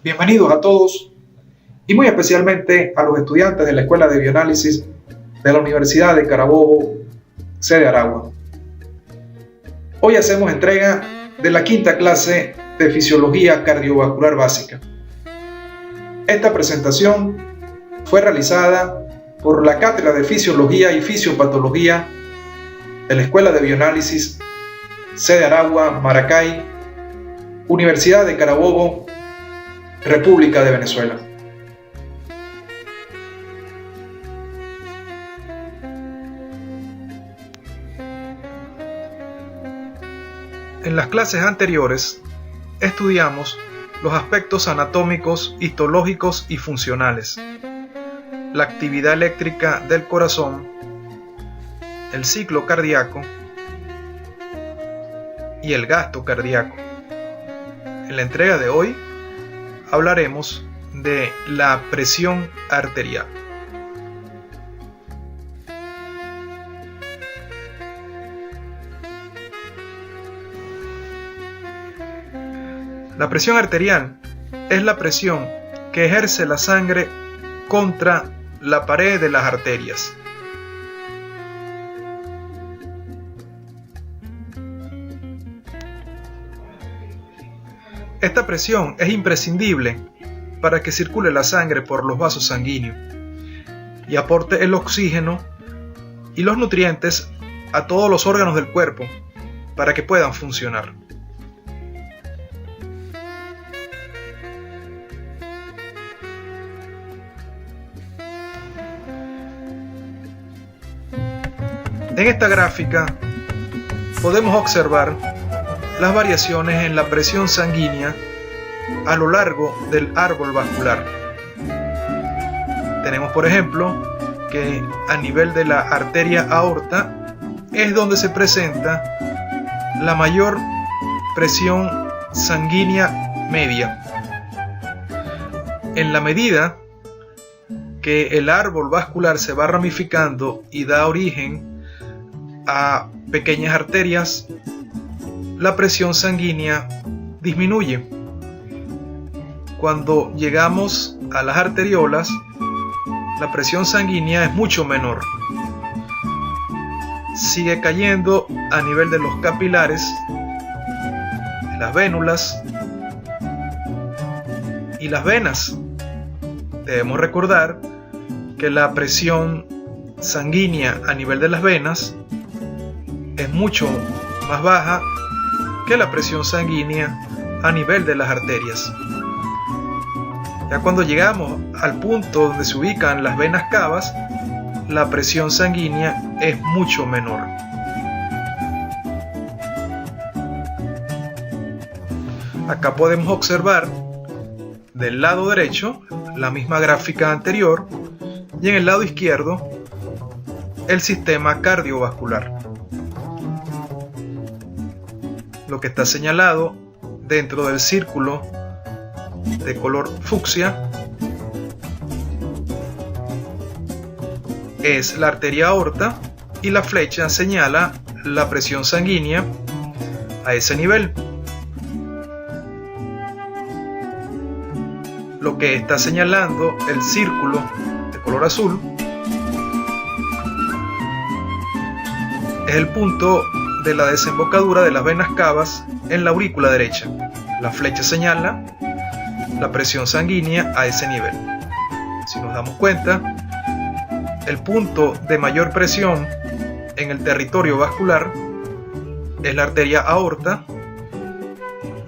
Bienvenidos a todos y muy especialmente a los estudiantes de la Escuela de Bioanálisis de la Universidad de Carabobo, sede Aragua. Hoy hacemos entrega de la quinta clase de Fisiología Cardiovascular Básica. Esta presentación fue realizada por la Cátedra de Fisiología y Fisiopatología de la Escuela de Bioanálisis, sede Aragua, Maracay, Universidad de Carabobo, República de Venezuela. En las clases anteriores estudiamos los aspectos anatómicos, histológicos y funcionales, la actividad eléctrica del corazón, el ciclo cardíaco y el gasto cardíaco. En la entrega de hoy hablaremos de la presión arterial. La presión arterial es la presión que ejerce la sangre contra la pared de las arterias. Esta presión es imprescindible para que circule la sangre por los vasos sanguíneos y aporte el oxígeno y los nutrientes a todos los órganos del cuerpo para que puedan funcionar. En esta gráfica podemos observar las variaciones en la presión sanguínea a lo largo del árbol vascular. Tenemos, por ejemplo, que a nivel de la arteria aorta es donde se presenta la mayor presión sanguínea media. En la medida que el árbol vascular se va ramificando y da origen a pequeñas arterias, la presión sanguínea disminuye. Cuando llegamos a las arteriolas, la presión sanguínea es mucho menor. Sigue cayendo a nivel de los capilares, de las vénulas y las venas. Debemos recordar que la presión sanguínea a nivel de las venas es mucho más baja que la presión sanguínea a nivel de las arterias. Ya cuando llegamos al punto donde se ubican las venas cavas, la presión sanguínea es mucho menor. Acá podemos observar del lado derecho la misma gráfica anterior y en el lado izquierdo el sistema cardiovascular. Lo que está señalado dentro del círculo de color fucsia es la arteria aorta y la flecha señala la presión sanguínea a ese nivel. Lo que está señalando el círculo de color azul es el punto de la desembocadura de las venas cavas en la aurícula derecha. La flecha señala la presión sanguínea a ese nivel. Si nos damos cuenta, el punto de mayor presión en el territorio vascular es la arteria aorta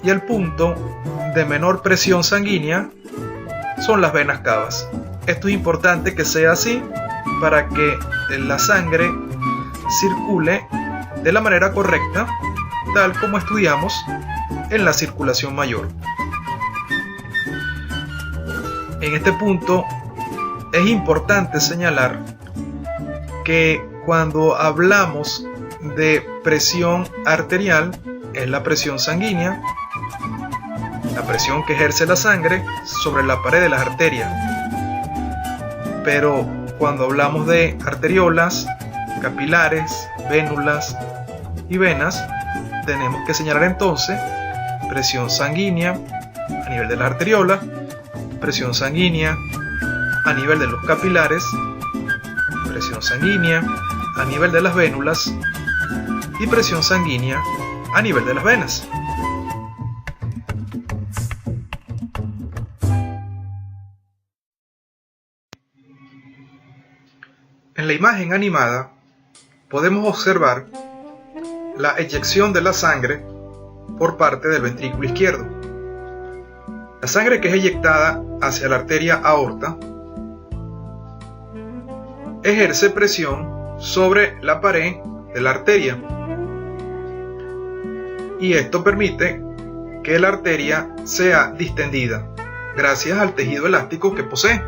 y el punto de menor presión sanguínea son las venas cavas. Esto es importante que sea así para que la sangre circule de la manera correcta, tal como estudiamos en la circulación mayor. En este punto es importante señalar que cuando hablamos de presión arterial es la presión sanguínea, la presión que ejerce la sangre sobre la pared de las arterias. Pero cuando hablamos de arteriolas, capilares, vénulas y venas, tenemos que señalar entonces presión sanguínea a nivel de la arteriola presión sanguínea a nivel de los capilares, presión sanguínea a nivel de las vénulas y presión sanguínea a nivel de las venas. En la imagen animada podemos observar la eyección de la sangre por parte del ventrículo izquierdo. La sangre que es eyectada hacia la arteria aorta ejerce presión sobre la pared de la arteria y esto permite que la arteria sea distendida gracias al tejido elástico que posee.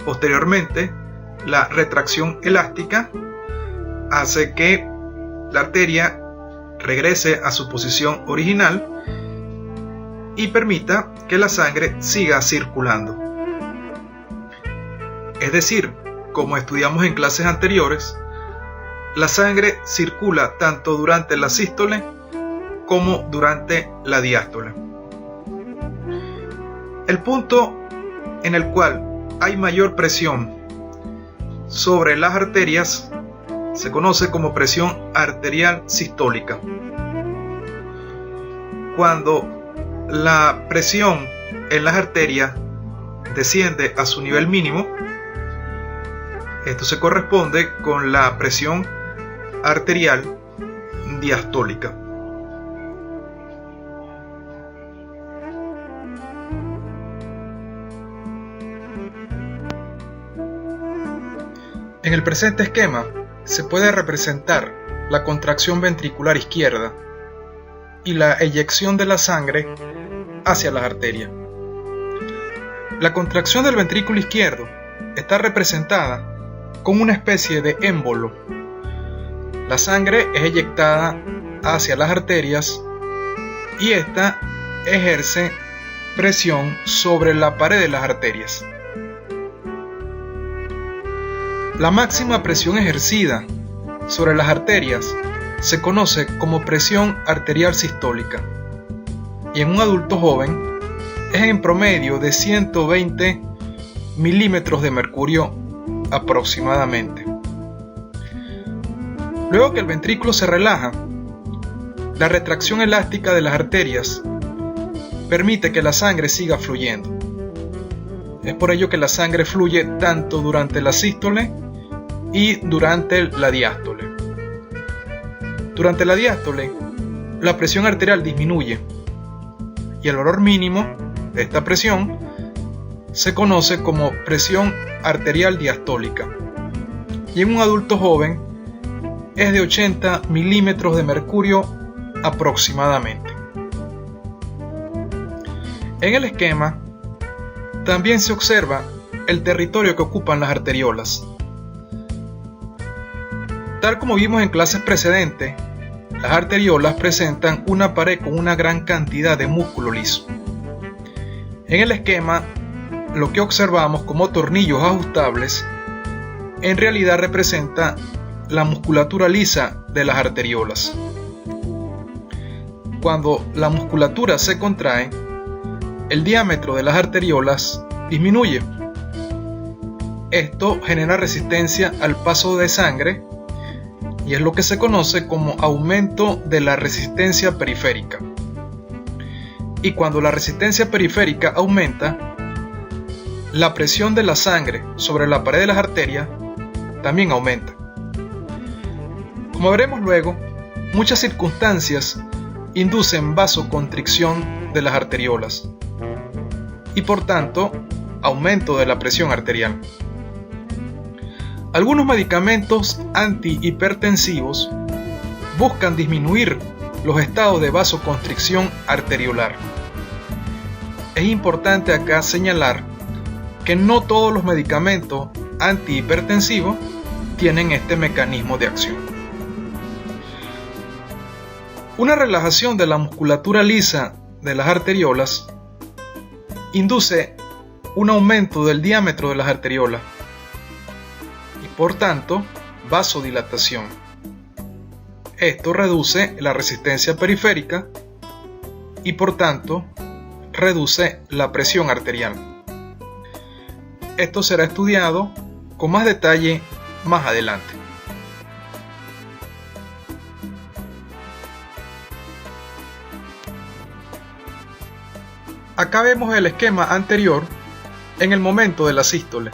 Posteriormente, la retracción elástica hace que la arteria regrese a su posición original y permita que la sangre siga circulando. Es decir, como estudiamos en clases anteriores, la sangre circula tanto durante la sístole como durante la diástole. El punto en el cual hay mayor presión sobre las arterias se conoce como presión arterial sistólica. Cuando la presión en las arterias desciende a su nivel mínimo, esto se corresponde con la presión arterial diastólica. En el presente esquema se puede representar la contracción ventricular izquierda y la eyección de la sangre hacia las arterias. La contracción del ventrículo izquierdo está representada con una especie de émbolo. La sangre es eyectada hacia las arterias y esta ejerce presión sobre la pared de las arterias. La máxima presión ejercida sobre las arterias se conoce como presión arterial sistólica y en un adulto joven es en promedio de 120 milímetros de mercurio aproximadamente. Luego que el ventrículo se relaja, la retracción elástica de las arterias permite que la sangre siga fluyendo. Es por ello que la sangre fluye tanto durante la sístole y durante la diástole. Durante la diástole, la presión arterial disminuye y el valor mínimo de esta presión se conoce como presión arterial diastólica y en un adulto joven es de 80 milímetros de mercurio aproximadamente. En el esquema también se observa el territorio que ocupan las arteriolas. Tal como vimos en clases precedentes, las arteriolas presentan una pared con una gran cantidad de músculo liso. En el esquema, lo que observamos como tornillos ajustables en realidad representa la musculatura lisa de las arteriolas. Cuando la musculatura se contrae, el diámetro de las arteriolas disminuye. Esto genera resistencia al paso de sangre y es lo que se conoce como aumento de la resistencia periférica. Y cuando la resistencia periférica aumenta, la presión de la sangre sobre la pared de las arterias también aumenta. Como veremos luego, muchas circunstancias inducen vasoconstricción de las arteriolas y por tanto aumento de la presión arterial. Algunos medicamentos antihipertensivos buscan disminuir los estados de vasoconstricción arteriolar. Es importante acá señalar que no todos los medicamentos antihipertensivos tienen este mecanismo de acción. Una relajación de la musculatura lisa de las arteriolas induce un aumento del diámetro de las arteriolas y por tanto vasodilatación. Esto reduce la resistencia periférica y por tanto reduce la presión arterial. Esto será estudiado con más detalle más adelante. Acá vemos el esquema anterior en el momento de la sístole.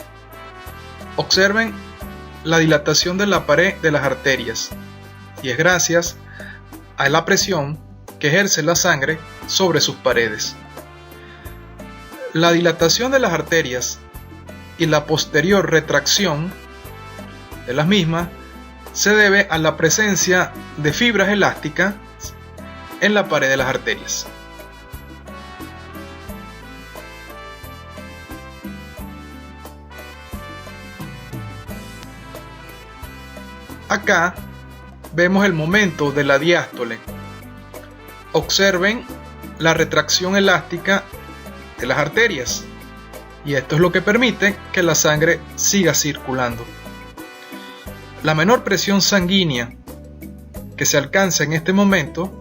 Observen la dilatación de la pared de las arterias, y es gracias a la presión que ejerce la sangre sobre sus paredes. La dilatación de las arterias y la posterior retracción de las mismas se debe a la presencia de fibras elásticas en la pared de las arterias. Acá vemos el momento de la diástole. Observen la retracción elástica de las arterias, y esto es lo que permite que la sangre siga circulando. La menor presión sanguínea que se alcanza en este momento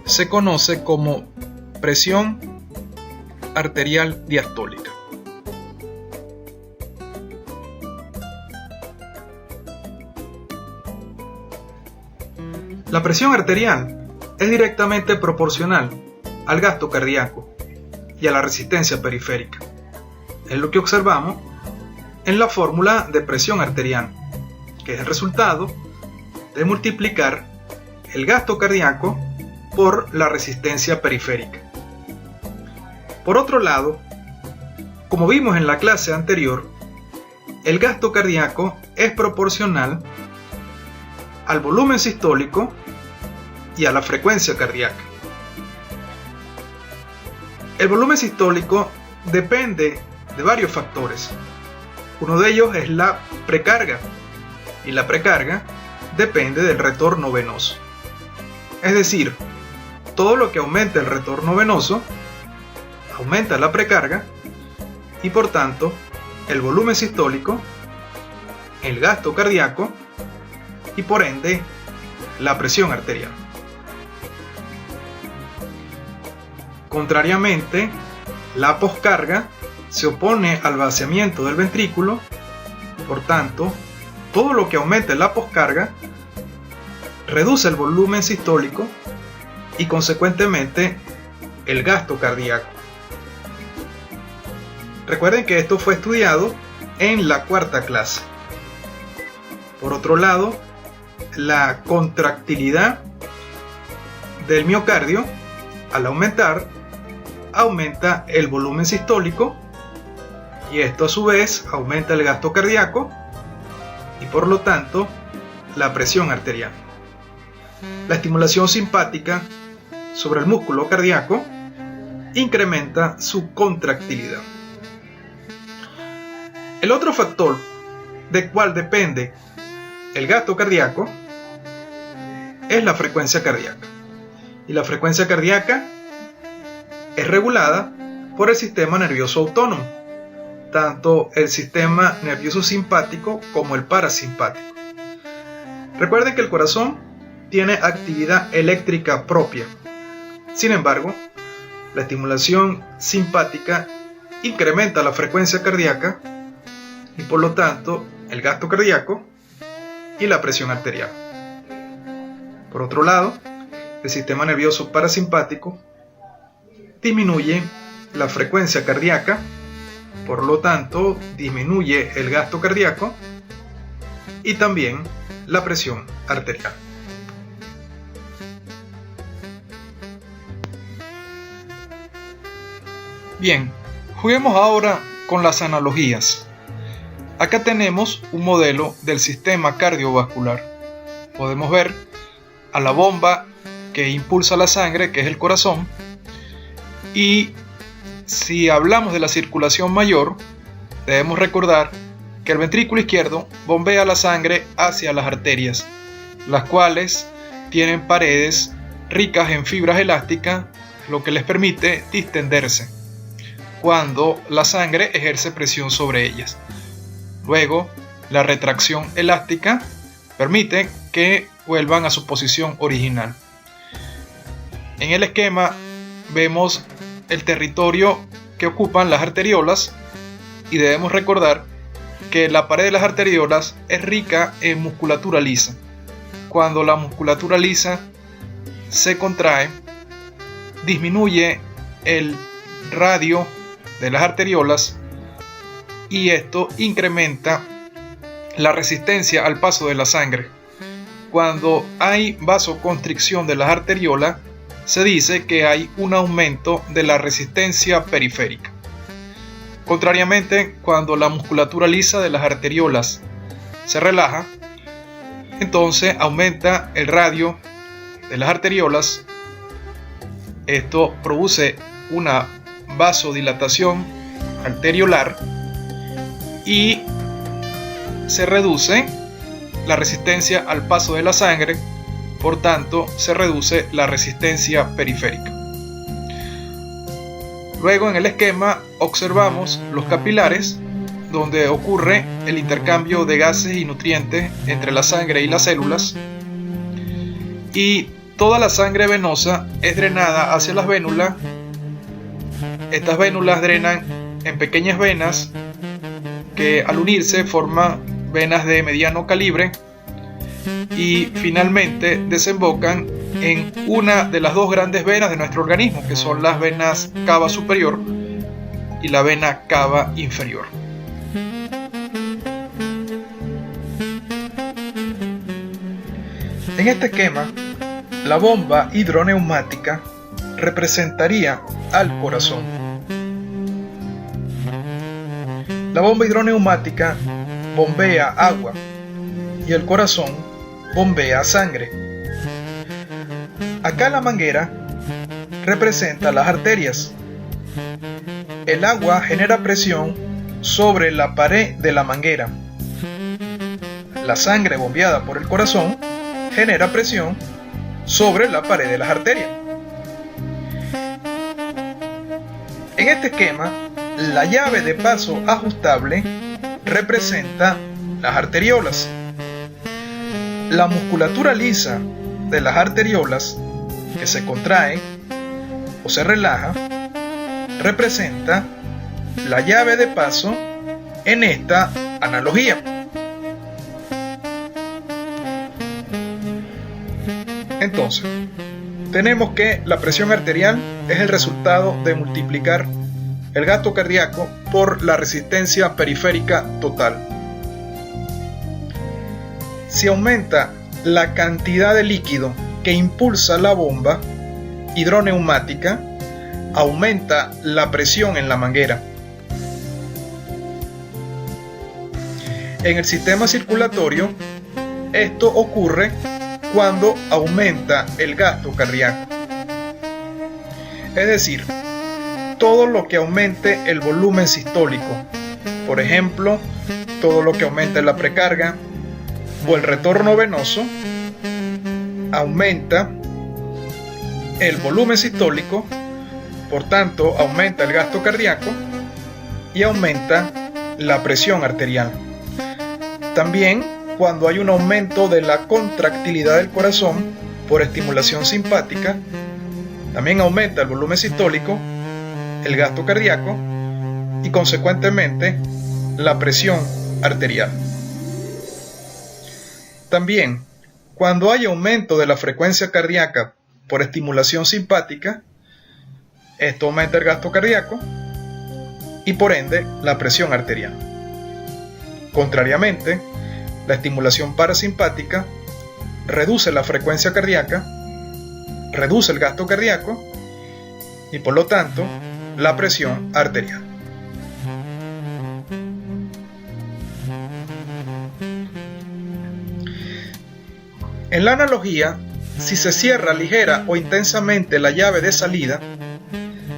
se conoce como presión arterial diastólica. La presión arterial es directamente proporcional al gasto cardíaco y a la resistencia periférica. Es lo que observamos en la fórmula de presión arterial, que es el resultado de multiplicar el gasto cardíaco por la resistencia periférica. Por otro lado, como vimos en la clase anterior, el gasto cardíaco es proporcional al volumen sistólico y a la frecuencia cardíaca. El volumen sistólico depende de varios factores. Uno de ellos es la precarga, y la precarga depende del retorno venoso. Es decir, todo lo que aumenta el retorno venoso aumenta la precarga, y por tanto el volumen sistólico, el gasto cardíaco y por ende la presión arterial. Contrariamente, la poscarga se opone al vaciamiento del ventrículo. Por tanto, todo lo que aumente la poscarga reduce el volumen sistólico y consecuentemente el gasto cardíaco. Recuerden que esto fue estudiado en la cuarta clase. Por otro lado, la contractilidad del miocardio, al aumentar, aumenta el volumen sistólico, y esto a su vez aumenta el gasto cardíaco y por lo tanto la presión arterial. La estimulación simpática sobre el músculo cardíaco incrementa su contractilidad. El otro factor del cual depende el gasto cardíaco es la frecuencia cardíaca, y la frecuencia cardíaca es regulada por el sistema nervioso autónomo, tanto el sistema nervioso simpático como el parasimpático. Recuerden que el corazón tiene actividad eléctrica propia. Sin embargo, la estimulación simpática incrementa la frecuencia cardíaca y por lo tanto el gasto cardíaco y la presión arterial. Por otro lado, el sistema nervioso parasimpático disminuye la frecuencia cardíaca, por lo tanto disminuye el gasto cardíaco y también la presión arterial. Bien, juguemos ahora con las analogías. Acá tenemos un modelo del sistema cardiovascular. Podemos ver a la bomba que impulsa la sangre, que es el corazón, y si hablamos de la circulación mayor, debemos recordar que el ventrículo izquierdo bombea la sangre hacia las arterias, las cuales tienen paredes ricas en fibras elásticas, lo que les permite distenderse cuando la sangre ejerce presión sobre ellas. Luego, la retracción elástica permite que vuelvan a su posición original. En el esquema vemos el territorio que ocupan las arteriolas, y debemos recordar que la pared de las arteriolas es rica en musculatura lisa. Cuando la musculatura lisa se contrae, disminuye el radio de las arteriolas y esto incrementa la resistencia al paso de la sangre. Cuando hay vasoconstricción de las arteriolas, se dice que hay un aumento de la resistencia periférica. Contrariamente, cuando la musculatura lisa de las arteriolas se relaja, entonces aumenta el radio de las arteriolas. Esto produce una vasodilatación arteriolar y se reduce la resistencia al paso de la sangre, por tanto se reduce la resistencia periférica. Luego en el esquema observamos los capilares, donde ocurre el intercambio de gases y nutrientes entre la sangre y las células, y toda la sangre venosa es drenada hacia las vénulas. Estas vénulas drenan en pequeñas venas que al unirse forman venas de mediano calibre y finalmente desembocan en una de las dos grandes venas de nuestro organismo, que son las venas cava superior y la vena cava inferior. En este esquema, la bomba hidroneumática representaría al corazón. La bomba hidroneumática bombea agua y el corazón bombea sangre. Acá la manguera representa las arterias. El agua genera presión sobre la pared de la manguera. La sangre bombeada por el corazón genera presión sobre la pared de las arterias. En este esquema, la llave de paso ajustable representa las arteriolas. La musculatura lisa de las arteriolas, que se contrae o se relaja, representa la llave de paso en esta analogía. Entonces, tenemos que la presión arterial es el resultado de multiplicar el gasto cardíaco por la resistencia periférica total. Si aumenta la cantidad de líquido que impulsa la bomba hidroneumática, aumenta la presión en la manguera. En el sistema circulatorio, esto ocurre cuando aumenta el gasto cardíaco. Es decir, todo lo que aumente el volumen sistólico, por ejemplo, todo lo que aumente la precarga o el retorno venoso, aumenta el volumen sistólico, por tanto aumenta el gasto cardíaco y aumenta la presión arterial. También cuando hay un aumento de la contractilidad del corazón por estimulación simpática, también aumenta el volumen sistólico, el gasto cardíaco y consecuentemente la presión arterial. También, cuando hay aumento de la frecuencia cardíaca por estimulación simpática, esto aumenta el gasto cardíaco y por ende la presión arterial. Contrariamente, la estimulación parasimpática reduce la frecuencia cardíaca, reduce el gasto cardíaco y por lo tanto la presión arterial. En la analogía, si se cierra ligera o intensamente la llave de salida,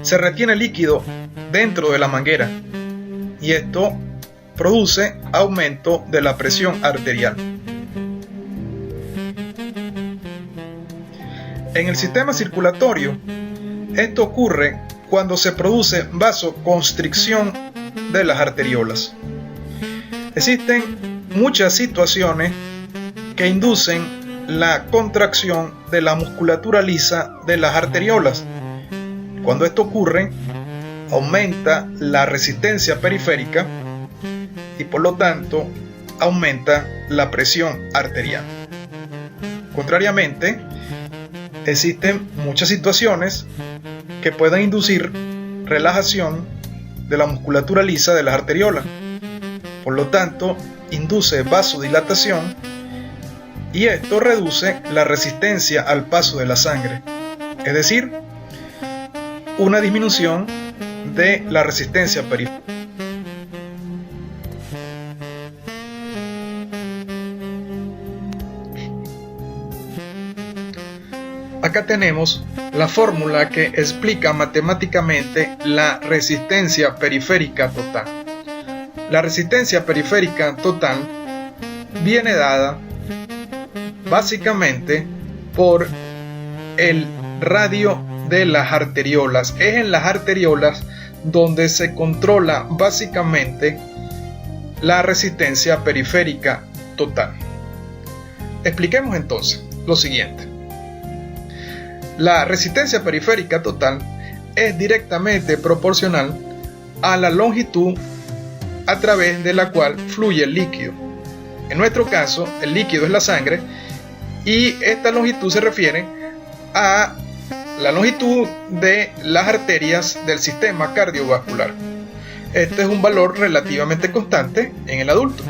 se retiene líquido dentro de la manguera y esto produce aumento de la presión arterial. En el sistema circulatorio, esto ocurre cuando se produce vasoconstricción de las arteriolas. Existen muchas situaciones que inducen la contracción de la musculatura lisa de las arteriolas. Cuando esto ocurre, aumenta la resistencia periférica y por lo tanto aumenta la presión arterial. Contrariamente, existen muchas situaciones que pueden inducir relajación de la musculatura lisa de las arteriolas. Por lo tanto, induce vasodilatación y esto reduce la resistencia al paso de la sangre, es decir, una disminución de la resistencia periférica. Acá tenemos la fórmula que explica matemáticamente la resistencia periférica total. La resistencia periférica total viene dada básicamente por el radio de las arteriolas. Es en las arteriolas donde se controla básicamente la resistencia periférica total. Expliquemos entonces lo siguiente. La resistencia periférica total es directamente proporcional a la longitud a través de la cual fluye el líquido. En nuestro caso, el líquido es la sangre y esta longitud se refiere a la longitud de las arterias del sistema cardiovascular. Este es un valor relativamente constante en el adulto.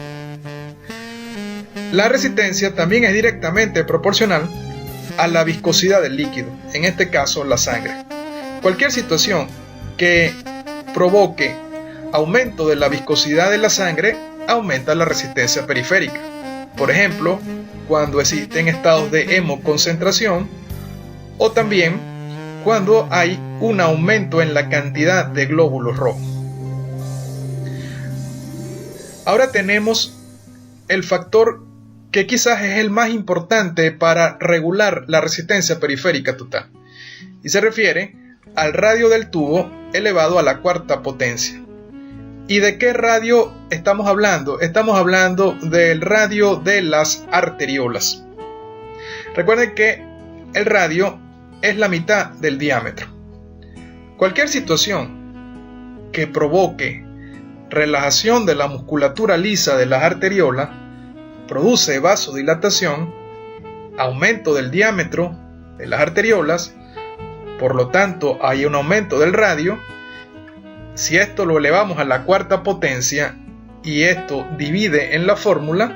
La resistencia también es directamente proporcional a la viscosidad del líquido, en este caso la sangre. Cualquier situación que provoque aumento de la viscosidad de la sangre aumenta la resistencia periférica. Por ejemplo, cuando existen estados de hemoconcentración o también cuando hay un aumento en la cantidad de glóbulos rojos. Ahora tenemos el factor que quizás es el más importante para regular la resistencia periférica total, y se refiere al radio del tubo elevado a la cuarta potencia. ¿Y de qué radio estamos hablando? Estamos hablando del radio de las arteriolas. Recuerden que el radio es la mitad del diámetro. Cualquier situación que provoque relajación de la musculatura lisa de las arteriolas produce vasodilatación, aumento del diámetro de las arteriolas, por lo tanto hay un aumento del radio. Si esto lo elevamos a la cuarta potencia y esto divide en la fórmula,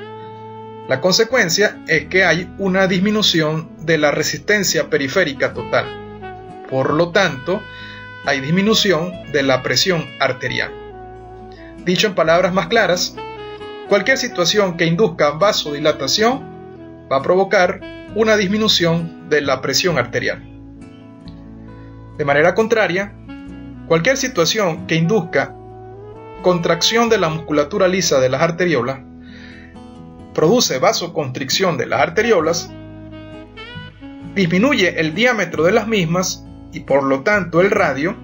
la consecuencia es que hay una disminución de la resistencia periférica total. Por lo tanto, hay disminución de la presión arterial. Dicho en palabras más claras, cualquier situación que induzca vasodilatación va a provocar una disminución de la presión arterial. De manera contraria, cualquier situación que induzca contracción de la musculatura lisa de las arteriolas produce vasoconstricción de las arteriolas, disminuye el diámetro de las mismas y por lo tanto el radio,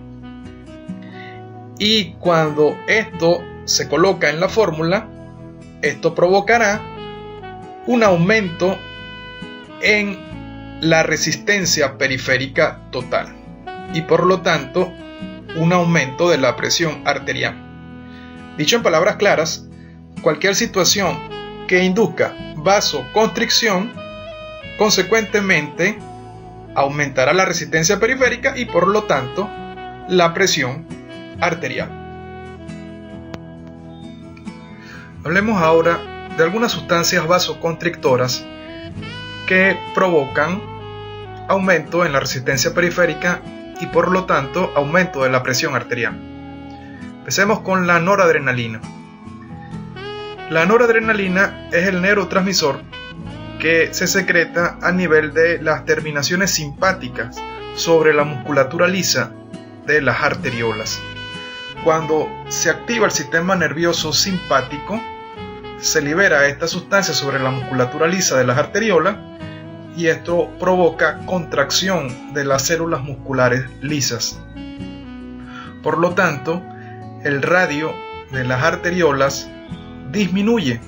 y cuando esto se coloca en la fórmula, esto provocará un aumento en la resistencia periférica total y por lo tanto un aumento de la presión arterial. Dicho en palabras claras, cualquier situación que induzca vasoconstricción, consecuentemente aumentará la resistencia periférica y por lo tanto la presión arterial. Hablemos ahora de algunas sustancias vasoconstrictoras que provocan aumento en la resistencia periférica y por lo tanto aumento de la presión arterial. Empecemos con la noradrenalina. La noradrenalina es el neurotransmisor que se secreta a nivel de las terminaciones simpáticas sobre la musculatura lisa de las arteriolas. Cuando se activa el sistema nervioso simpático, se libera esta sustancia sobre la musculatura lisa de las arteriolas y esto provoca contracción de las células musculares lisas. Por lo tanto, el radio de las arteriolas disminuye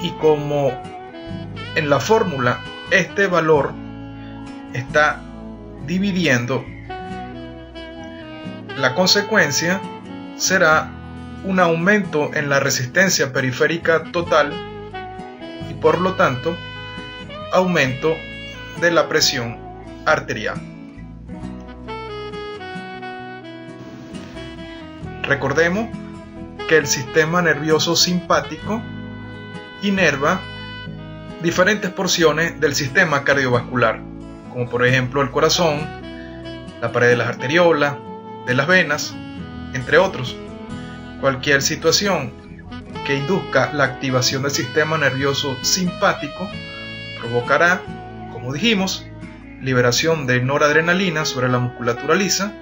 y como en la fórmula este valor está dividiendo La consecuencia será un aumento en la resistencia periférica total y por lo tanto aumento de la presión arterial. Recordemos que el sistema nervioso simpático inerva diferentes porciones del sistema cardiovascular, como por ejemplo el corazón, la pared de las arteriolas, de las venas, entre otros. Cualquier situación que induzca la activación del sistema nervioso simpático provocará, como dijimos, liberación de noradrenalina sobre la musculatura lisa.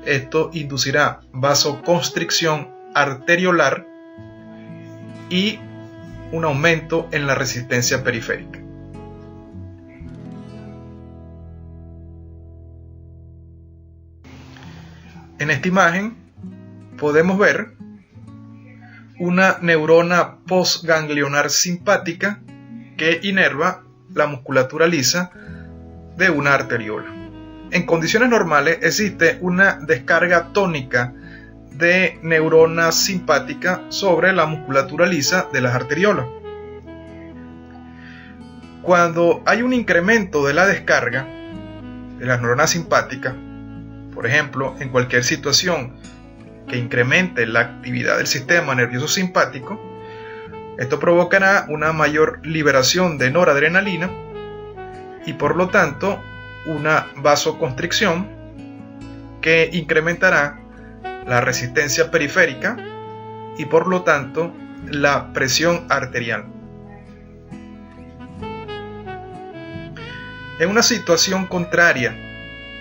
Esto inducirá vasoconstricción arteriolar y un aumento en la resistencia periférica. En esta imagen podemos ver una neurona postganglionar simpática que inerva la musculatura lisa de una arteriola. En condiciones normales existe una descarga tónica de neurona simpática sobre la musculatura lisa de las arteriolas. Cuando hay un incremento de la descarga de las neuronas simpáticas, por ejemplo, en cualquier situación que incremente la actividad del sistema nervioso simpático, esto provocará una mayor liberación de noradrenalina y por lo tanto una vasoconstricción que incrementará la resistencia periférica y por lo tanto la presión arterial. En una situación contraria,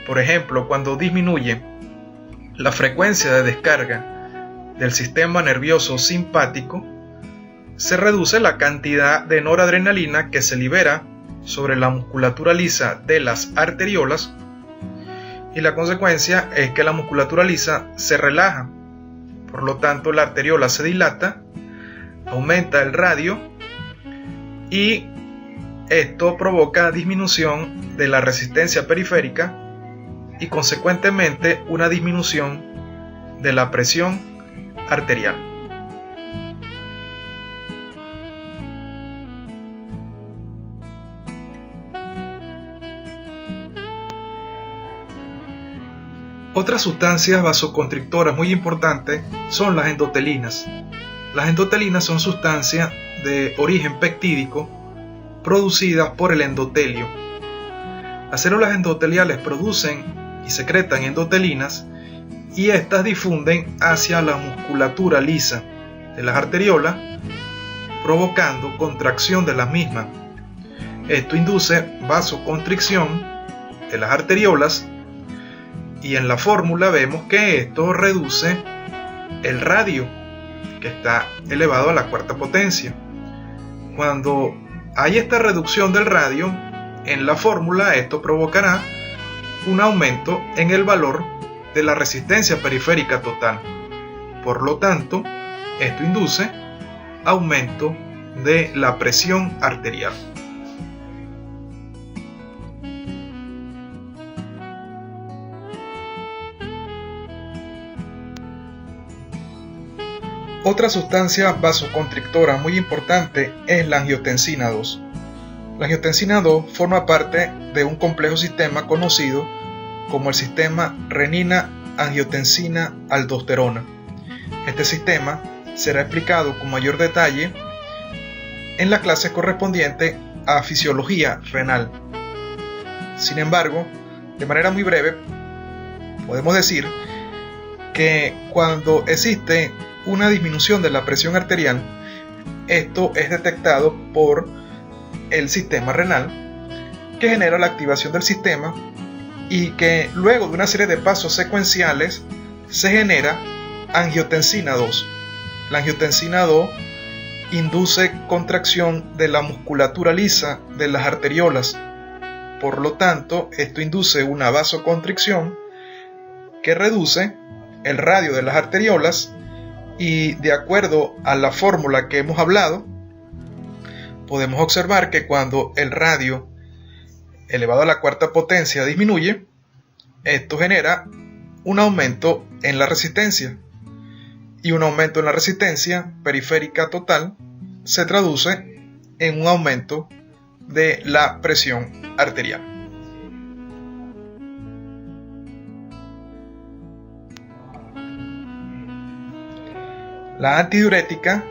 por ejemplo, cuando disminuye la frecuencia de descarga del sistema nervioso simpático, se reduce la cantidad de noradrenalina que se libera sobre la musculatura lisa de las arteriolas y la consecuencia es que la musculatura lisa se relaja, por lo tanto la arteriola se dilata, aumenta el radio y esto provoca disminución de la resistencia periférica y consecuentemente una disminución de la presión arterial. Otras sustancias vasoconstrictoras muy importantes son las endotelinas. Las endotelinas son sustancias de origen peptídico producidas por el endotelio. Las células endoteliales producen y secretan endotelinas y estas difunden hacia la musculatura lisa de las arteriolas, provocando contracción de las mismas. Esto induce vasoconstricción de las arteriolas y en la fórmula vemos que esto reduce el radio, que está elevado a la cuarta potencia. Cuando hay esta reducción del radio, en la fórmula esto provocará un aumento en el valor de la resistencia periférica total. Por lo tanto, esto induce aumento de la presión arterial. Otra sustancia vasoconstrictora muy importante es la angiotensina 2. La angiotensina 2 forma parte de un complejo sistema conocido como el sistema renina-angiotensina-aldosterona. Este sistema será explicado con mayor detalle en la clase correspondiente a fisiología renal. Sin embargo, de manera muy breve, podemos decir que cuando existe una disminución de la presión arterial, esto es detectado por el sistema renal, que genera la activación del sistema y que luego de una serie de pasos secuenciales se genera angiotensina 2. La angiotensina 2 induce contracción de la musculatura lisa de las arteriolas. Por lo tanto, esto induce una vasoconstricción que reduce el radio de las arteriolas y de acuerdo a la fórmula que hemos hablado, podemos observar que cuando el radio elevado a la cuarta potencia disminuye, esto genera un aumento en la resistencia, y un aumento en la resistencia periférica total se traduce en un aumento de la presión arterial. La antidiurética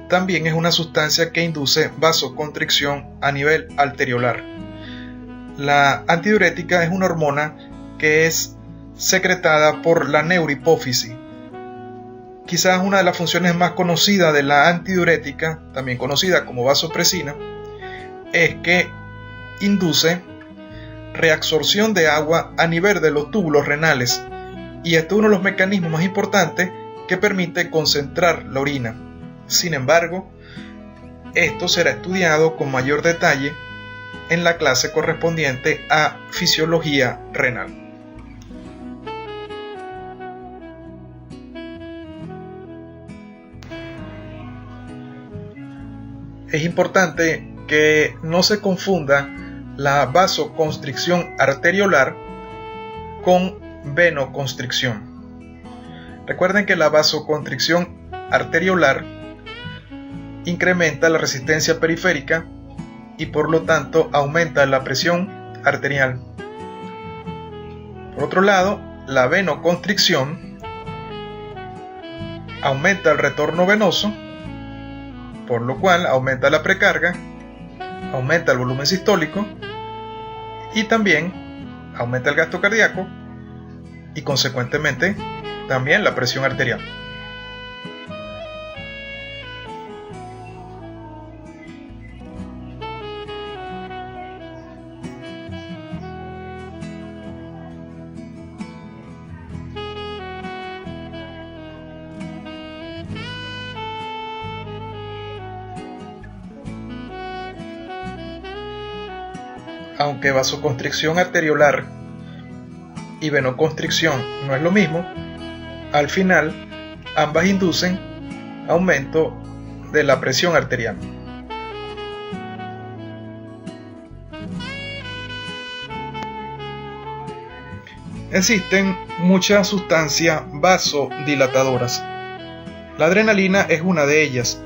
también es una sustancia que induce vasoconstricción a nivel arteriolar. La antidiurética es una hormona que es secretada por la neurohipófisis. Quizás una de las funciones más conocidas de la antidiurética, también conocida como vasopresina, es que induce reabsorción de agua a nivel de los túbulos renales, y este es uno de los mecanismos más importantes que permite concentrar la orina. Sin embargo, esto será estudiado con mayor detalle en la clase correspondiente a fisiología renal. Es importante que no se confunda la vasoconstricción arteriolar con venoconstricción. Recuerden que la vasoconstricción arteriolar incrementa la resistencia periférica y por lo tanto aumenta la presión arterial. Por otro lado, la venoconstricción aumenta el retorno venoso, por lo cual aumenta la precarga, aumenta el volumen sistólico y también aumenta el gasto cardíaco y consecuentemente también la presión arterial. Aunque vasoconstricción arteriolar y venoconstricción no es lo mismo, al final ambas inducen aumento de la presión arterial. Existen muchas sustancias vasodilatadoras. La adrenalina es una de ellas.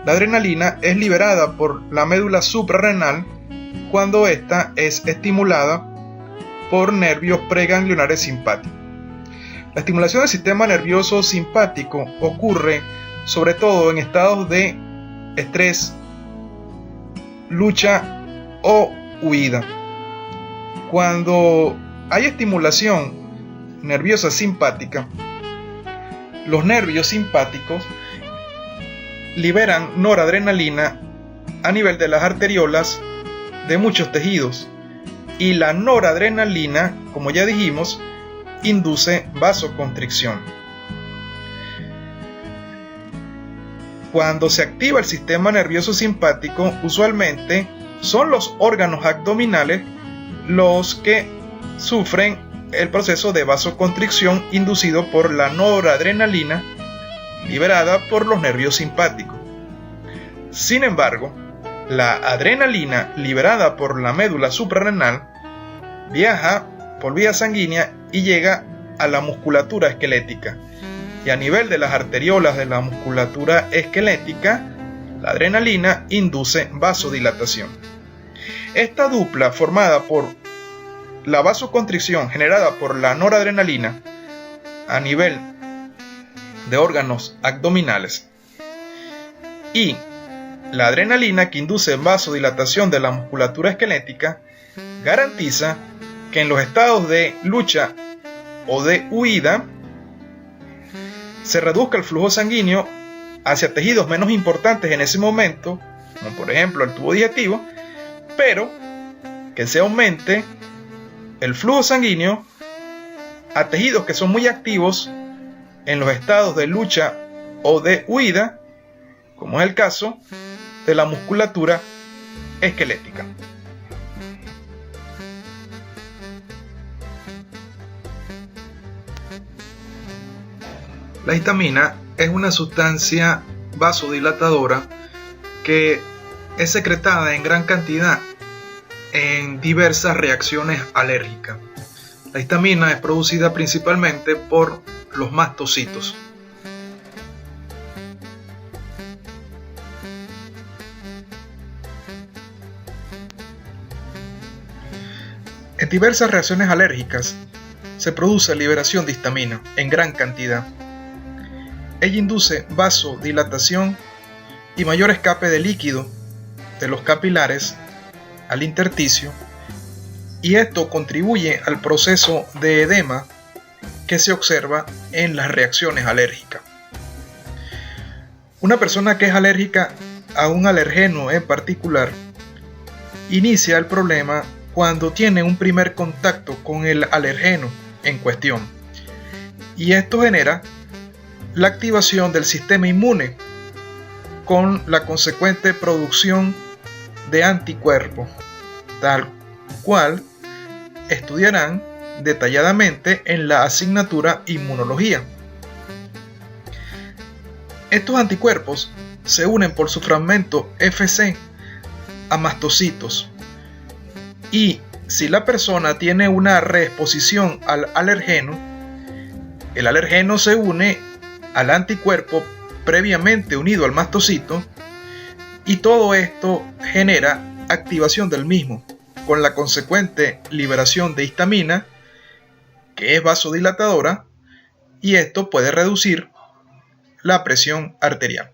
La adrenalina es liberada por la médula suprarrenal cuando ésta es estimulada por nervios preganglionares simpáticos. La estimulación del sistema nervioso simpático ocurre sobre todo en estados de estrés, lucha o huida. Cuando hay estimulación nerviosa simpática, los nervios simpáticos liberan noradrenalina a nivel de las arteriolas de muchos tejidos, y la noradrenalina, como ya dijimos, induce vasoconstricción. Cuando se activa el sistema nervioso simpático, usualmente son los órganos abdominales los que sufren el proceso de vasoconstricción inducido por la noradrenalina liberada por los nervios simpáticos. Sin embargo, la adrenalina liberada por la médula suprarrenal viaja por vía sanguínea y llega a la musculatura esquelética. Y a nivel de las arteriolas de la musculatura esquelética, la adrenalina induce vasodilatación. Esta dupla formada por la vasoconstricción generada por la noradrenalina a nivel de órganos abdominales y la adrenalina que induce vasodilatación de la musculatura esquelética garantiza que en los estados de lucha o de huida se reduzca el flujo sanguíneo hacia tejidos menos importantes en ese momento, como por ejemplo el tubo digestivo, pero que se aumente el flujo sanguíneo a tejidos que son muy activos en los estados de lucha o de huida, como es el caso de la musculatura esquelética. La histamina es una sustancia vasodilatadora que es secretada en gran cantidad en diversas reacciones alérgicas. La histamina es producida principalmente por los mastocitos. En diversas reacciones alérgicas se produce liberación de histamina en gran cantidad. Ella induce vasodilatación y mayor escape de líquido de los capilares al intersticio, y esto contribuye al proceso de edema que se observa en las reacciones alérgicas. Una persona que es alérgica a un alergeno en particular inicia el problema cuando tiene un primer contacto con el alergeno en cuestión, y esto genera la activación del sistema inmune con la consecuente producción de anticuerpos, tal cual estudiarán detalladamente en la asignatura Inmunología. Estos anticuerpos se unen por su fragmento Fc a mastocitos, y si la persona tiene una reexposición al alergeno, el alergeno se une al anticuerpo previamente unido al mastocito, y todo esto genera activación del mismo, con la consecuente liberación de histamina, que es vasodilatadora, y esto puede reducir la presión arterial.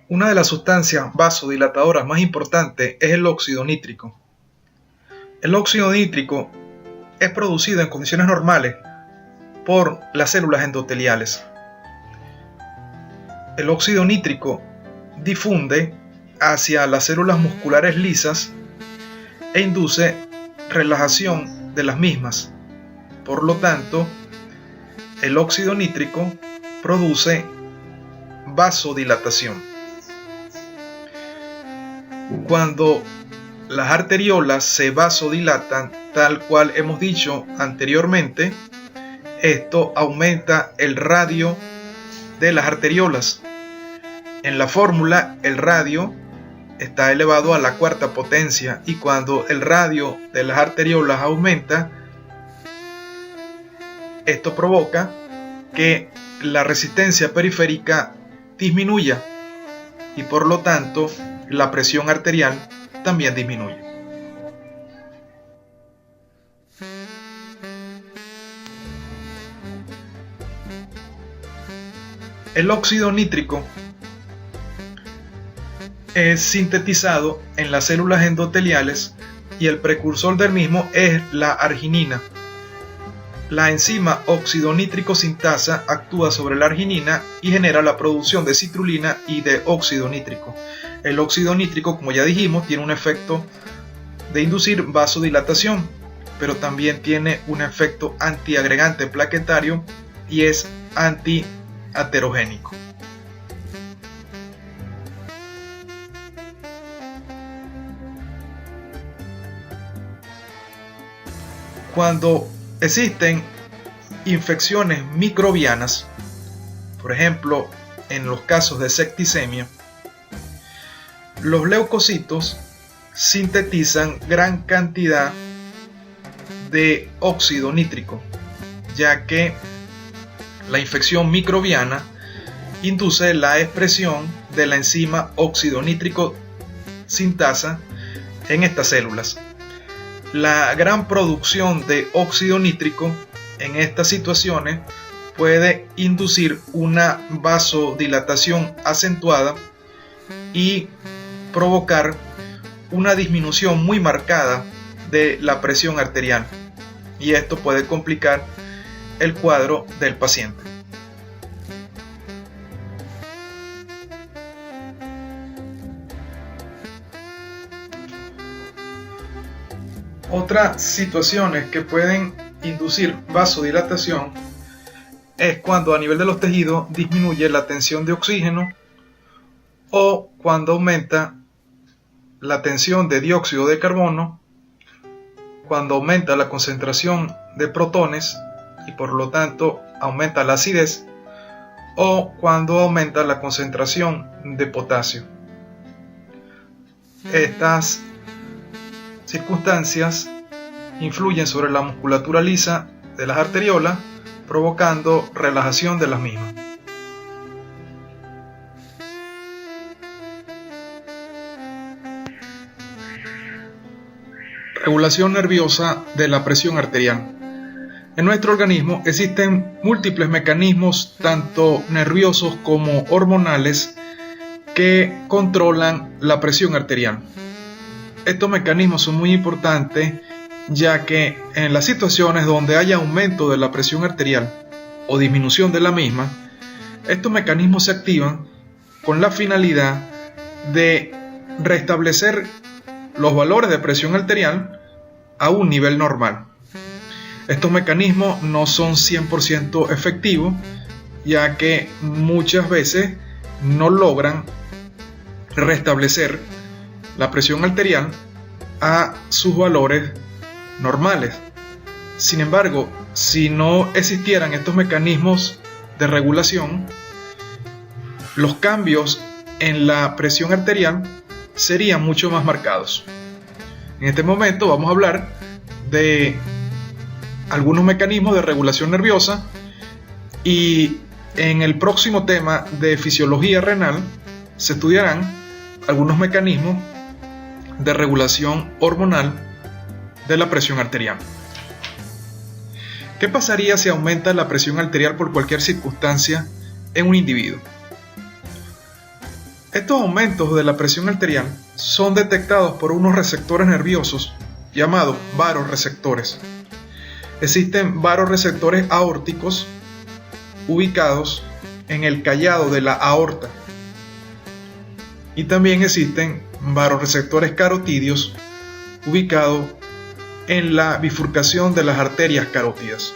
Una de las sustancias vasodilatadoras más importantes es el óxido nítrico. El óxido nítrico es producido en condiciones normales por las células endoteliales. El óxido nítrico difunde hacia las células musculares lisas e induce relajación de las mismas. Por lo tanto, el óxido nítrico produce vasodilatación. Cuando las arteriolas se vasodilatan, tal cual hemos dicho anteriormente, esto aumenta el radio de las arteriolas. En la fórmula, el radio está elevado a la cuarta potencia, y cuando el radio de las arteriolas aumenta, esto provoca que la resistencia periférica disminuya, y por lo tanto la presión arterial también disminuye. El óxido nítrico es sintetizado en las células endoteliales, y el precursor del mismo es la arginina. La enzima óxido nítrico sintasa actúa sobre la arginina y genera la producción de citrulina y de óxido nítrico. El óxido nítrico, como ya dijimos, tiene un efecto de inducir vasodilatación, pero también tiene un efecto antiagregante plaquetario y es antiaterogénico. Cuando existen infecciones microbianas, por ejemplo, en los casos de septicemia, los leucocitos sintetizan gran cantidad de óxido nítrico, ya que la infección microbiana induce la expresión de la enzima óxido nítrico sintasa en estas células. La gran producción de óxido nítrico en estas situaciones puede inducir una vasodilatación acentuada y provocar una disminución muy marcada de la presión arterial, y esto puede complicar el cuadro del paciente. Otras situaciones que pueden inducir vasodilatación es cuando a nivel de los tejidos disminuye la tensión de oxígeno, o cuando aumenta la tensión de dióxido de carbono, cuando aumenta la concentración de protones y por lo tanto aumenta la acidez, o cuando aumenta la concentración de potasio. Estas circunstancias influyen sobre la musculatura lisa de las arteriolas, provocando relajación de las mismas. Regulación nerviosa de la presión arterial. En nuestro organismo existen múltiples mecanismos, tanto nerviosos como hormonales, que controlan la presión arterial. Estos mecanismos son muy importantes, ya que en las situaciones donde haya aumento de la presión arterial o disminución de la misma, estos mecanismos se activan con la finalidad de restablecer los valores de presión arterial a un nivel normal. Estos mecanismos no son 100% efectivos, ya que muchas veces no logran restablecer la presión arterial a sus valores normales. Sin embargo, si no existieran estos mecanismos de regulación, los cambios en la presión arterial serían mucho más marcados. En este momento vamos a hablar de algunos mecanismos de regulación nerviosa, y en el próximo tema de fisiología renal se estudiarán algunos mecanismos de regulación hormonal de la presión arterial. ¿Qué pasaría si aumenta la presión arterial por cualquier circunstancia en un individuo? Estos aumentos de la presión arterial son detectados por unos receptores nerviosos llamados vasoreceptores. Existen vasoreceptores aórticos ubicados en el callado de la aorta, y también existen vasoreceptores carotídeos ubicados en la bifurcación de las arterias carótidas.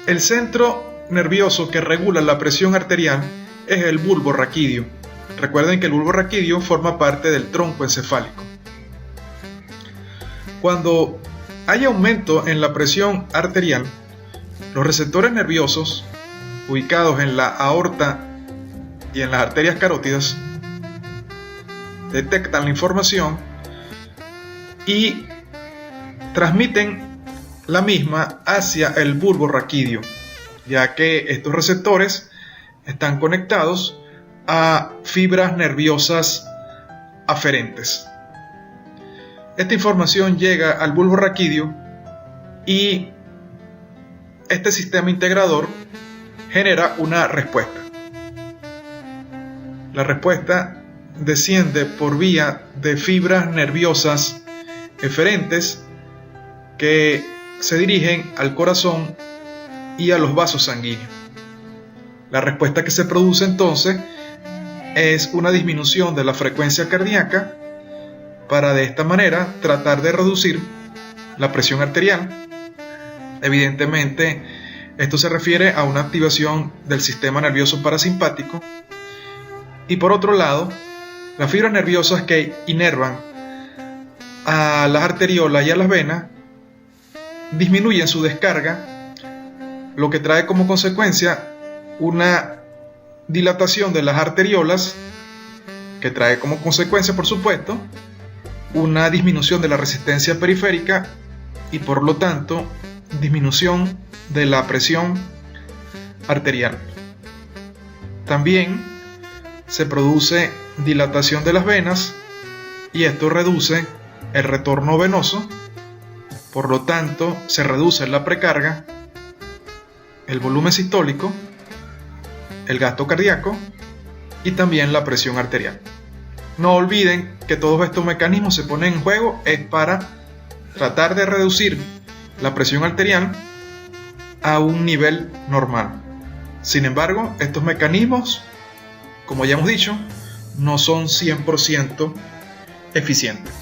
El centro nervioso que regula la presión arterial es el bulbo raquídeo. Recuerden que el bulbo raquídeo forma parte del tronco encefálico. Cuando hay aumento en la presión arterial, los receptores nerviosos ubicados en la aorta y en las arterias carótidas detectan la información y transmiten la misma hacia el bulbo raquídeo, ya que estos receptores están conectados a fibras nerviosas aferentes. Esta información llega al bulbo raquídeo y este sistema integrador genera una respuesta. La respuesta desciende por vía de fibras nerviosas eferentes que se dirigen al corazón y a los vasos sanguíneos. La respuesta que se produce entonces es una disminución de la frecuencia cardíaca para de esta manera tratar de reducir la presión arterial. Evidentemente, esto se refiere a una activación del sistema nervioso parasimpático. Y por otro lado, las fibras nerviosas que inervan a las arteriolas y a las venas disminuyen su descarga, lo que trae como consecuencia una dilatación de las arteriolas, que trae como consecuencia, por supuesto, una disminución de la resistencia periférica y por lo tanto disminución de la presión arterial. También se produce dilatación de las venas y esto reduce el retorno venoso, por lo tanto se reduce la precarga, el volumen sistólico, el gasto cardíaco y también la presión arterial. No olviden que todos estos mecanismos se ponen en juego es para tratar de reducir la presión arterial a un nivel normal. Sin embargo, estos mecanismos, como ya hemos dicho, no son 100% eficientes.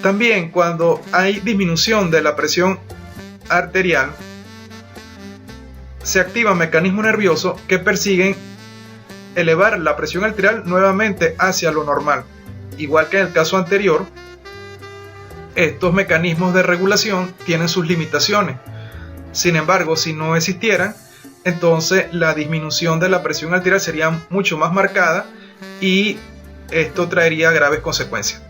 También cuando hay disminución de la presión arterial, se activan mecanismos nerviosos que persiguen elevar la presión arterial nuevamente hacia lo normal. Igual que en el caso anterior, estos mecanismos de regulación tienen sus limitaciones. Sin embargo, si no existieran, entonces la disminución de la presión arterial sería mucho más marcada y esto traería graves consecuencias.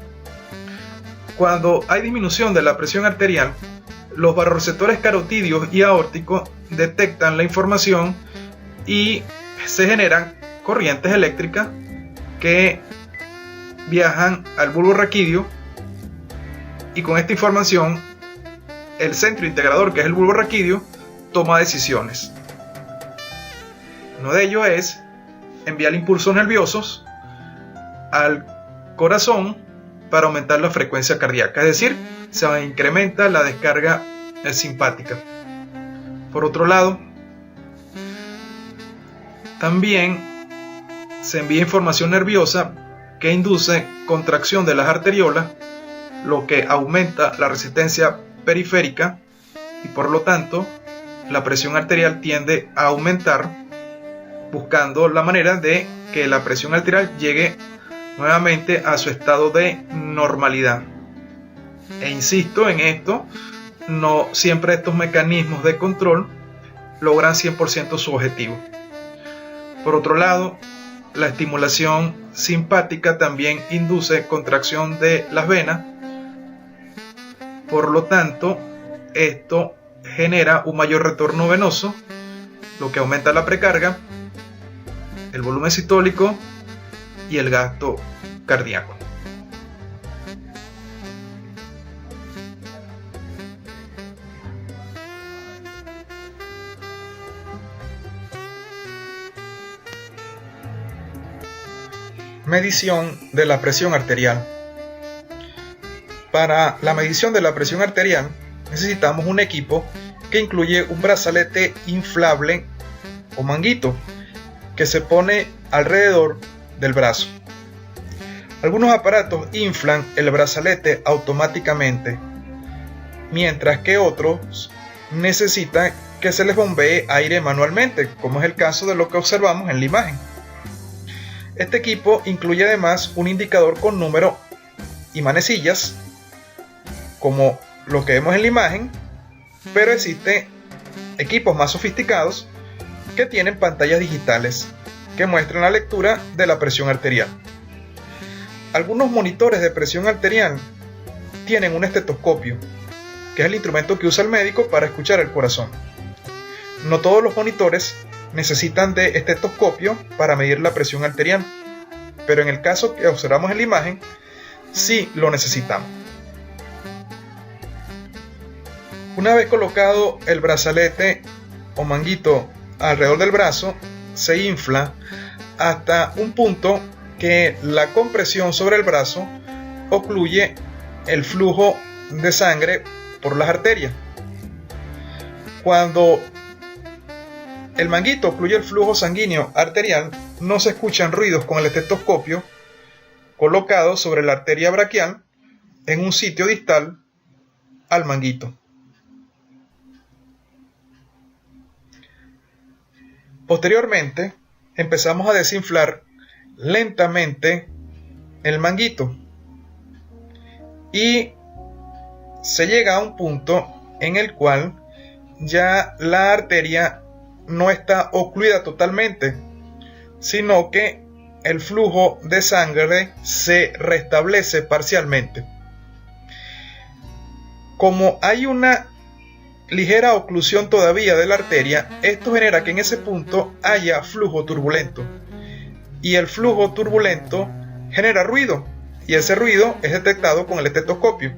Cuando hay disminución de la presión arterial, los vasoreceptores carotídeos y aórticos detectan la información y se generan corrientes eléctricas que viajan al bulbo raquídeo, y con esta información el centro integrador, que es el bulbo raquídeo, toma decisiones. Uno de ellos es enviar impulsos nerviosos al corazón para aumentar la frecuencia cardíaca, es decir, se incrementa la descarga simpática. Por otro lado, también se envía información nerviosa que induce contracción de las arteriolas, lo que aumenta la resistencia periférica y por lo tanto la presión arterial tiende a aumentar, buscando la manera de que la presión arterial llegue nuevamente a su estado de normalidad. E insisto en esto, no siempre estos mecanismos de control logran 100% su objetivo. Por otro lado, la estimulación simpática también induce contracción de las venas, por lo tanto, esto genera un mayor retorno venoso, lo que aumenta la precarga, el volumen sistólico y el gasto cardíaco. Medición de la presión arterial. Para la medición de la presión arterial necesitamos un equipo que incluye un brazalete inflable o manguito que se pone alrededor del brazo. Algunos aparatos inflan el brazalete automáticamente, mientras que otros necesitan que se les bombee aire manualmente, como es el caso de lo que observamos en la imagen. Este equipo incluye además un indicador con número y manecillas, como lo que vemos en la imagen, pero existen equipos más sofisticados que tienen pantallas digitales que muestran la lectura de la presión arterial. Algunos monitores de presión arterial tienen un estetoscopio, que es el instrumento que usa el médico para escuchar el corazón. No todos los monitores necesitan de estetoscopio para medir la presión arterial, pero en el caso que observamos en la imagen, sí lo necesitamos. Una vez colocado el brazalete o manguito alrededor del brazo, se infla hasta un punto que la compresión sobre el brazo ocluye el flujo de sangre por las arterias. Cuando el manguito ocluye el flujo sanguíneo arterial, no se escuchan ruidos con el estetoscopio colocado sobre la arteria braquial en un sitio distal al manguito. Posteriormente, empezamos a desinflar lentamente el manguito y se llega a un punto en el cual ya la arteria no está ocluida totalmente, sino que el flujo de sangre se restablece parcialmente. Como hay una ligera oclusión todavía de la arteria, esto genera que en ese punto haya flujo turbulento, y el flujo turbulento genera ruido, y ese ruido es detectado con el estetoscopio.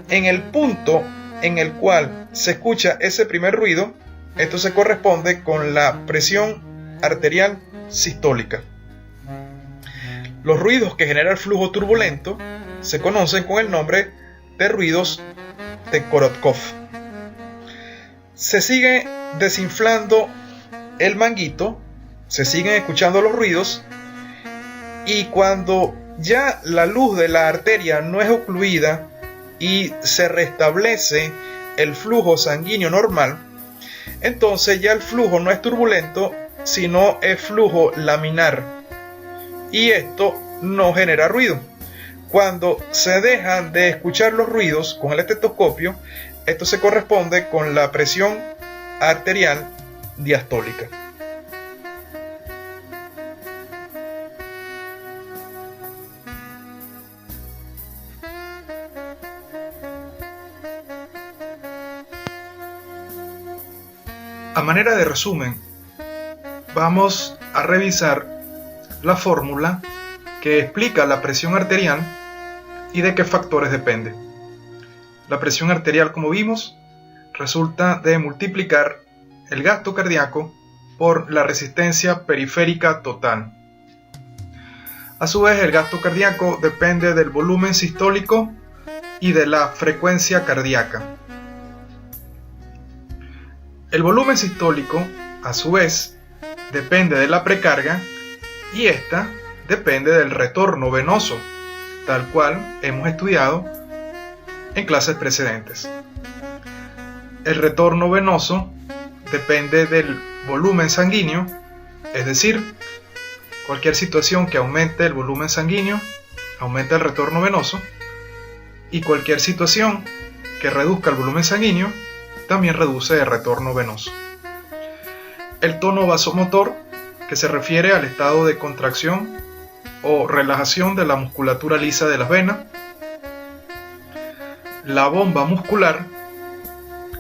En el punto en el cual se escucha ese primer ruido, esto se corresponde con la presión arterial sistólica. Los ruidos que genera el flujo turbulento se conocen con el nombre de ruidos de Korotkov. Se sigue desinflando el manguito, se siguen escuchando los ruidos, y cuando ya la luz de la arteria no es ocluida y se restablece el flujo sanguíneo normal, entonces ya el flujo no es turbulento sino es flujo laminar, y esto no genera ruido. Cuando se dejan de escuchar los ruidos con el estetoscopio, esto se corresponde con la presión arterial diastólica. A manera de resumen, vamos a revisar la fórmula que explica la presión arterial y de qué factores depende. La presión arterial, como vimos, resulta de multiplicar el gasto cardíaco por la resistencia periférica total. A su vez, el gasto cardíaco depende del volumen sistólico y de la frecuencia cardíaca. El volumen sistólico, a su vez, depende de la precarga y esta depende del retorno venoso, tal cual hemos estudiado en clases precedentes. El retorno venoso depende del volumen sanguíneo, es decir, cualquier situación que aumente el volumen sanguíneo aumenta el retorno venoso, y cualquier situación que reduzca el volumen sanguíneo también reduce el retorno venoso. El tono vasomotor, que se refiere al estado de contracción o relajación de la musculatura lisa de las venas. La bomba muscular,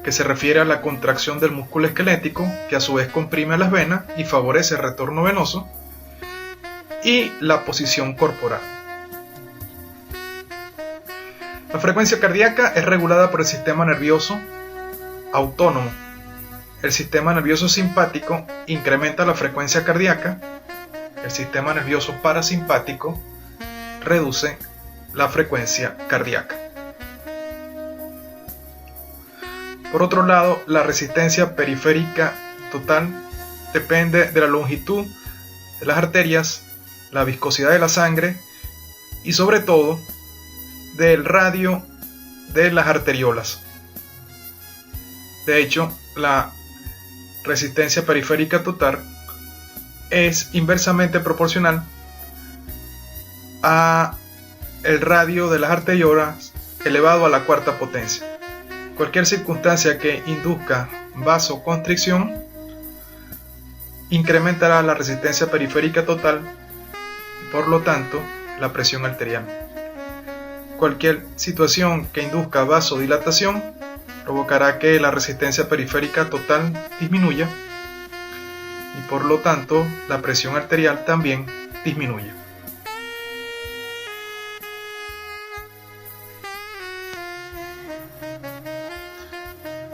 que se refiere a la contracción del músculo esquelético, que a su vez comprime las venas y favorece el retorno venoso. Y la posición corporal. La frecuencia cardíaca es regulada por el sistema nervioso autónomo. El sistema nervioso simpático incrementa la frecuencia cardíaca. El sistema nervioso parasimpático reduce la frecuencia cardíaca. Por otro lado, la resistencia periférica total depende de la longitud de las arterias, la viscosidad de la sangre y sobre todo del radio de las arteriolas. De hecho, la resistencia periférica total es inversamente proporcional a el radio de las arteriolas elevado a la cuarta potencia. Cualquier circunstancia que induzca vasoconstricción incrementará la resistencia periférica total y por lo tanto la presión arterial. Cualquier situación que induzca vasodilatación provocará que la resistencia periférica total disminuya y por lo tanto la presión arterial también disminuye.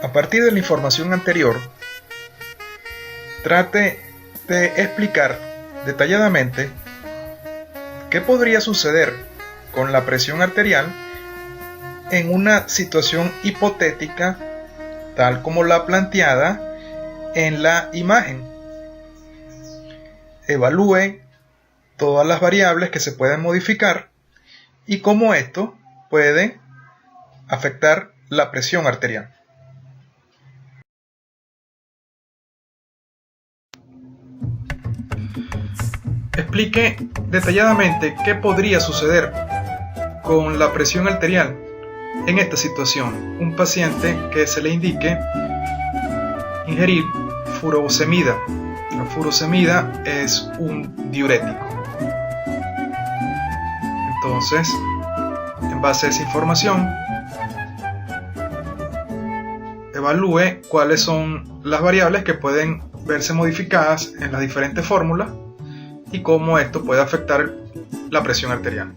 A partir de la información anterior, trate de explicar detalladamente qué podría suceder con la presión arterial en una situación hipotética tal como la planteada en la imagen. Evalúe todas las variables que se pueden modificar y cómo esto puede afectar la presión arterial. Explique detalladamente qué podría suceder con la presión arterial en esta situación. Un paciente que se le indique ingerir furosemida. La furosemida es un diurético. Entonces, en base a esa información, evalúe cuáles son las variables que pueden verse modificadas en las diferentes fórmulas y cómo esto puede afectar la presión arterial.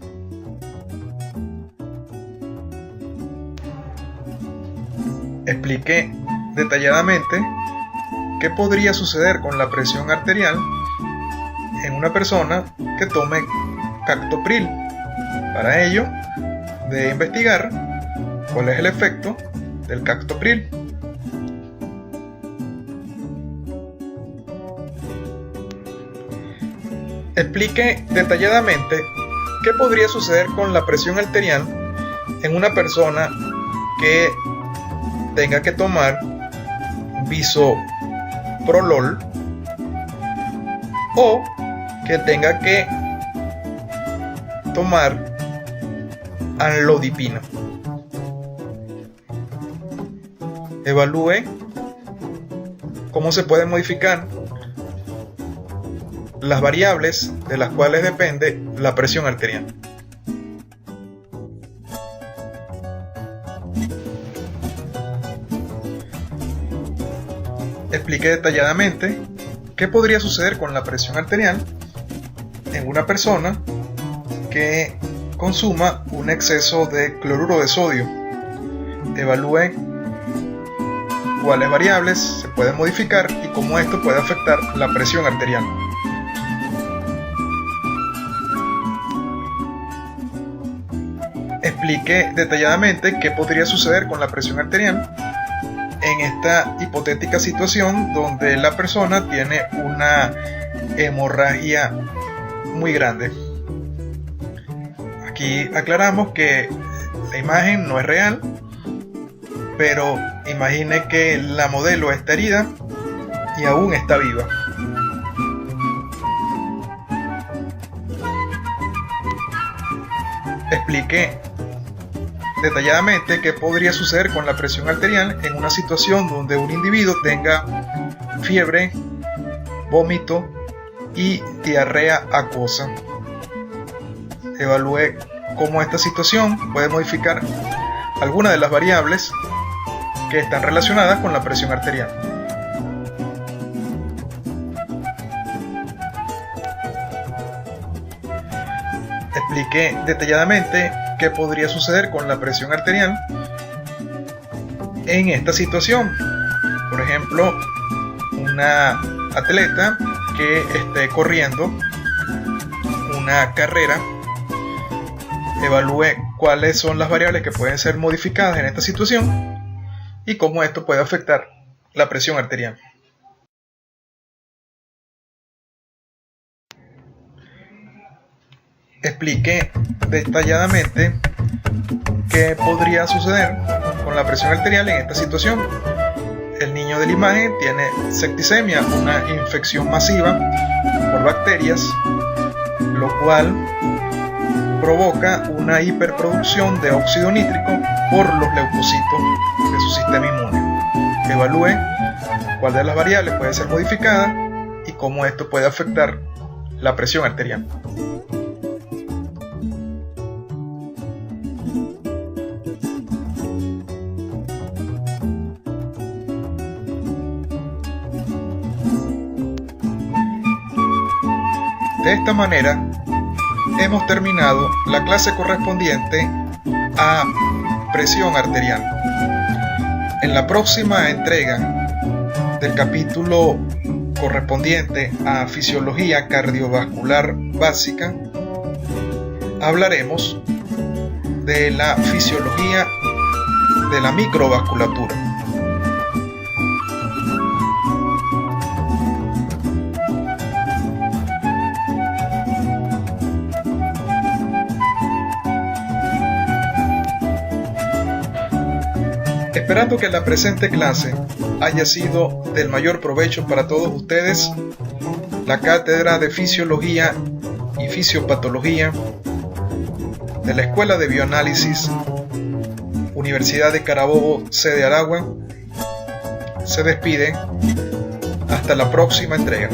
Explique detalladamente qué podría suceder con la presión arterial en una persona que tome captopril. Para ello, debe investigar cuál es el efecto del captopril. Explique detalladamente qué podría suceder con la presión arterial en una persona que tenga que tomar bisoprolol o que tenga que tomar amlodipina. Evalúe cómo se pueden modificar las variables de las cuales depende la presión arterial. Explique detalladamente qué podría suceder con la presión arterial en una persona que consuma un exceso de cloruro de sodio. Evalúe cuáles variables se pueden modificar y cómo esto puede afectar la presión arterial. Explique detalladamente qué podría suceder con la presión arterial en esta hipotética situación donde la persona tiene una hemorragia muy grande. Aquí aclaramos que la imagen no es real, pero imagine que la modelo está herida y aún está viva. Explique detalladamente qué podría suceder con la presión arterial en una situación donde un individuo tenga fiebre, vómito y diarrea acuosa. Evalúe cómo esta situación puede modificar algunas de las variables que están relacionadas con la presión arterial. Explique detalladamente qué podría suceder con la presión arterial en esta situación. Por ejemplo, una atleta que esté corriendo una carrera. Evalúe cuáles son las variables que pueden ser modificadas en esta situación y cómo esto puede afectar la presión arterial. Explique detalladamente qué podría suceder con la presión arterial en esta situación. El niño de la imagen tiene septicemia, una infección masiva por bacterias, lo cual provoca una hiperproducción de óxido nítrico por los leucocitos de su sistema inmune. Evalúe cuál de las variables puede ser modificada y cómo esto puede afectar la presión arterial. De esta manera, hemos terminado la clase correspondiente a presión arterial. En la próxima entrega del capítulo correspondiente a fisiología cardiovascular básica, hablaremos de la fisiología de la microvasculatura. Esperando que la presente clase haya sido del mayor provecho para todos ustedes, la Cátedra de Fisiología y Fisiopatología de la Escuela de Bioanálisis, Universidad de Carabobo, sede Aragua, se despide hasta la próxima entrega.